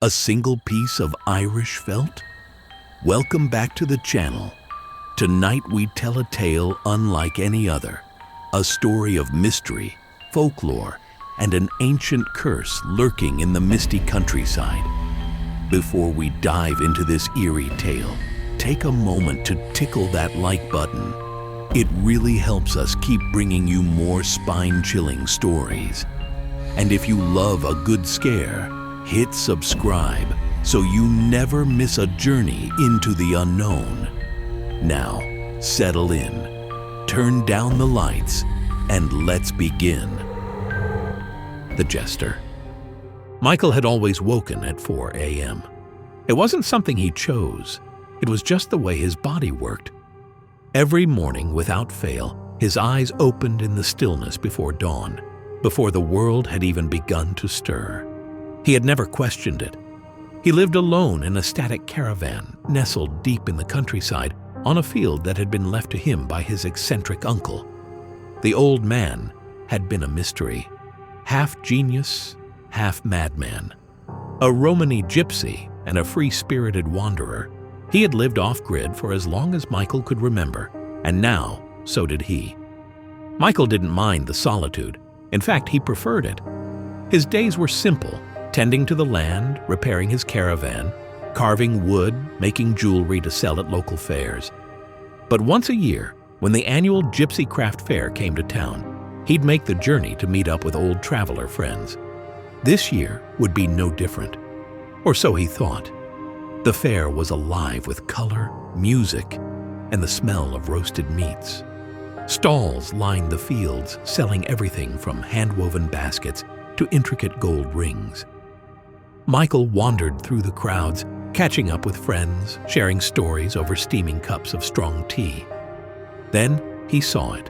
A single piece of Irish felt? Welcome back to the channel. Tonight we tell a tale unlike any other. A story of mystery, folklore, and an ancient curse lurking in the misty countryside. Before we dive into this eerie tale, take a moment to tickle that like button. It really helps us keep bringing you more spine-chilling stories. And if you love a good scare, hit subscribe so you never miss a journey into the unknown. Now, settle in, turn down the lights, and let's begin. The Jester. Michael had always woken at 4 a.m. It wasn't something he chose. It was just the way his body worked. Every morning, without fail, his eyes opened in the stillness before dawn, before the world had even begun to stir. He had never questioned it. He lived alone in a static caravan, nestled deep in the countryside, on a field that had been left to him by his eccentric uncle. The old man had been a mystery, half genius, half madman. A Romany gypsy and a free-spirited wanderer, he had lived off-grid for as long as Michael could remember, and now so did he. Michael didn't mind the solitude. In fact, he preferred it. His days were simple, tending to the land, repairing his caravan, carving wood, making jewelry to sell at local fairs. But once a year, when the annual Gypsy Craft Fair came to town, he'd make the journey to meet up with old traveler friends. This year would be no different, or so he thought. The fair was alive with color, music, and the smell of roasted meats. Stalls lined the fields, selling everything from hand-woven baskets to intricate gold rings. Michael wandered through the crowds, catching up with friends, sharing stories over steaming cups of strong tea. Then he saw it.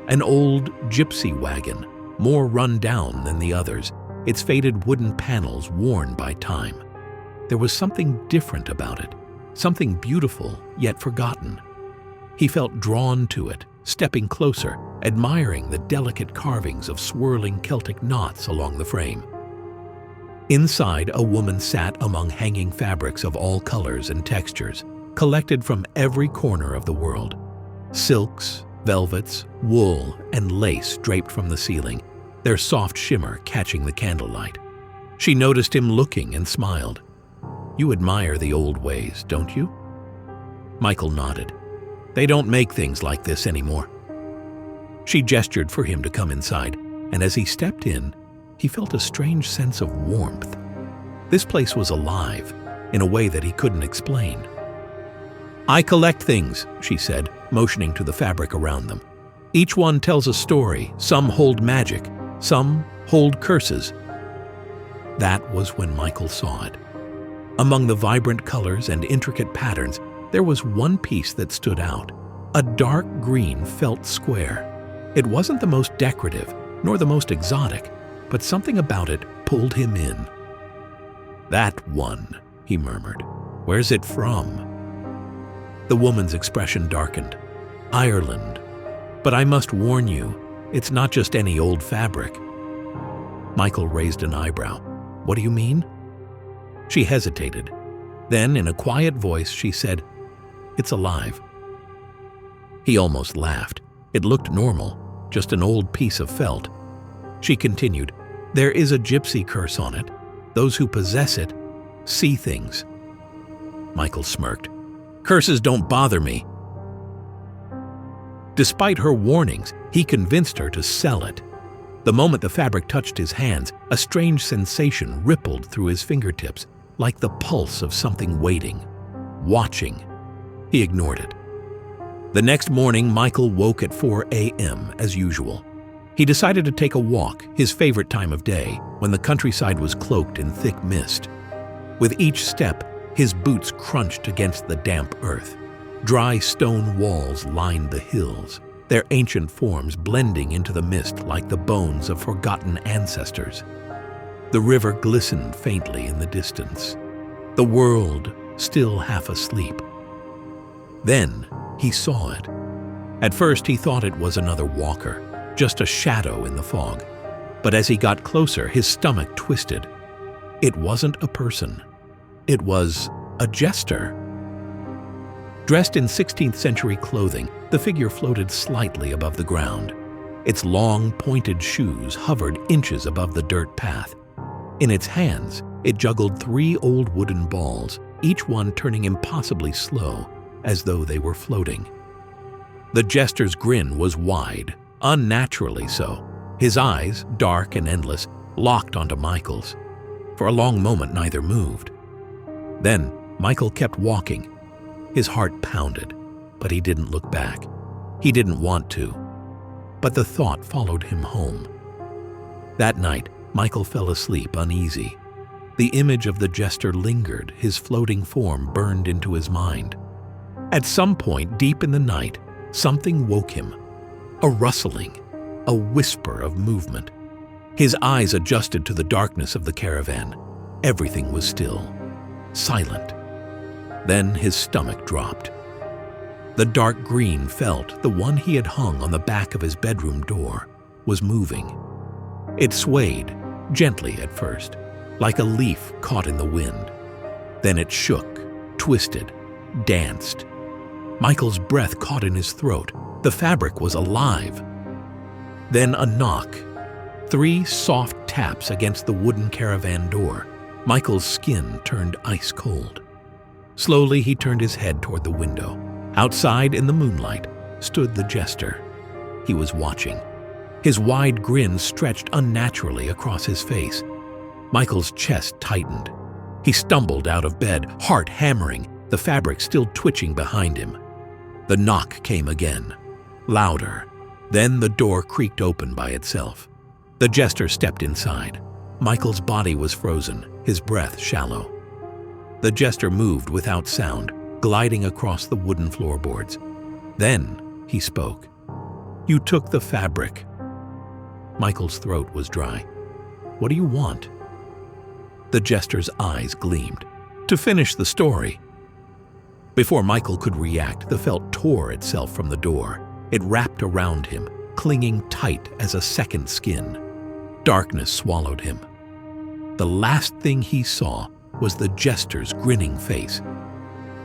An old gypsy wagon, more run down than the others, its faded wooden panels worn by time. There was something different about it, something beautiful yet forgotten. He felt drawn to it, stepping closer, admiring the delicate carvings of swirling Celtic knots along the frame. Inside, a woman sat among hanging fabrics of all colors and textures, collected from every corner of the world. Silks, velvets, wool, and lace draped from the ceiling, their soft shimmer catching the candlelight. She noticed him looking and smiled. "You admire the old ways, don't you?" Michael nodded. "They don't make things like this anymore." She gestured for him to come inside, and as he stepped in, he felt a strange sense of warmth. This place was alive, in a way that he couldn't explain. "I collect things," she said, motioning to the fabric around them. "Each one tells a story. Some hold magic, some hold curses." That was when Michael saw it. Among the vibrant colors and intricate patterns, there was one piece that stood out, a dark green felt square. It wasn't the most decorative, nor the most exotic, but something about it pulled him in. "That one," he murmured. "Where's it from?" The woman's expression darkened. "Ireland. But I must warn you, it's not just any old fabric." Michael raised an eyebrow. "What do you mean?" She hesitated. Then, in a quiet voice, she said, "It's alive." He almost laughed. It looked normal, just an old piece of felt. She continued, "There is a gypsy curse on it. Those who possess it see things." Michael smirked. "Curses don't bother me." Despite her warnings, he convinced her to sell it. The moment the fabric touched his hands, a strange sensation rippled through his fingertips, like the pulse of something waiting, watching. He ignored it. The next morning, Michael woke at 4 a.m. as usual. He decided to take a walk, his favorite time of day, when the countryside was cloaked in thick mist. With each step, his boots crunched against the damp earth. Dry stone walls lined the hills, their ancient forms blending into the mist like the bones of forgotten ancestors. The river glistened faintly in the distance, the world still half asleep. Then he saw it. At first he thought it was another walker, just a shadow in the fog. But as he got closer, his stomach twisted. It wasn't a person. It was a jester. Dressed in 16th century clothing, the figure floated slightly above the ground. Its long, pointed shoes hovered inches above the dirt path. In its hands, it juggled 3 old wooden balls, each one turning impossibly slow, as though they were floating. The jester's grin was wide, unnaturally so. His eyes, dark and endless, locked onto Michael's. For a long moment, neither moved. Then, Michael kept walking. His heart pounded, but he didn't look back. He didn't want to. But the thought followed him home. That night, Michael fell asleep uneasy. The image of the jester lingered, his floating form burned into his mind. At some point deep in the night, something woke him. A rustling, a whisper of movement. His eyes adjusted to the darkness of the caravan. Everything was still, silent. Then his stomach dropped. The dark green felt, the one he had hung on the back of his bedroom door, was moving. It swayed, gently at first, like a leaf caught in the wind. Then it shook, twisted, danced. Michael's breath caught in his throat. The fabric was alive. Then a knock. 3 soft taps against the wooden caravan door. Michael's skin turned ice cold. Slowly he turned his head toward the window. Outside in the moonlight stood the jester. He was watching. His wide grin stretched unnaturally across his face. Michael's chest tightened. He stumbled out of bed, heart hammering, the fabric still twitching behind him. The knock came again, louder. Then the door creaked open by itself. The jester stepped inside. Michael's body was frozen, his breath shallow. The jester moved without sound, gliding across the wooden floorboards. Then he spoke. "You took the fabric." Michael's throat was dry. "What do you want?" The jester's eyes gleamed. "To finish the story." Before Michael could react, the felt tore itself from the door. It wrapped around him, clinging tight as a second skin. Darkness swallowed him. The last thing he saw was the jester's grinning face.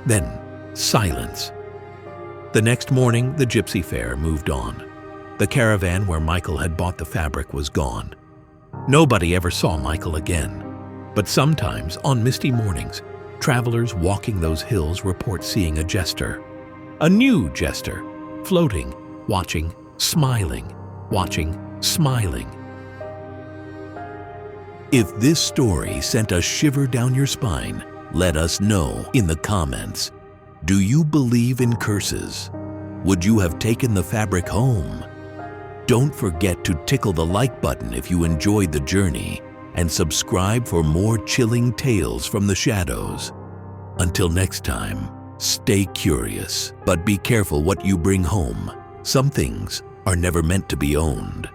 Then, silence. The next morning, the Gypsy Fair moved on. The caravan where Michael had bought the fabric was gone. Nobody ever saw Michael again. But sometimes, on misty mornings, travelers walking those hills report seeing a jester. A new jester, floating, watching, smiling, watching, smiling. If this story sent a shiver down your spine, let us know in the comments. Do you believe in curses? Would you have taken the fabric home? Don't forget to tickle the like button if you enjoyed the journey, and subscribe for more chilling tales from the shadows. Until next time, stay curious, but be careful what you bring home. Some things are never meant to be owned.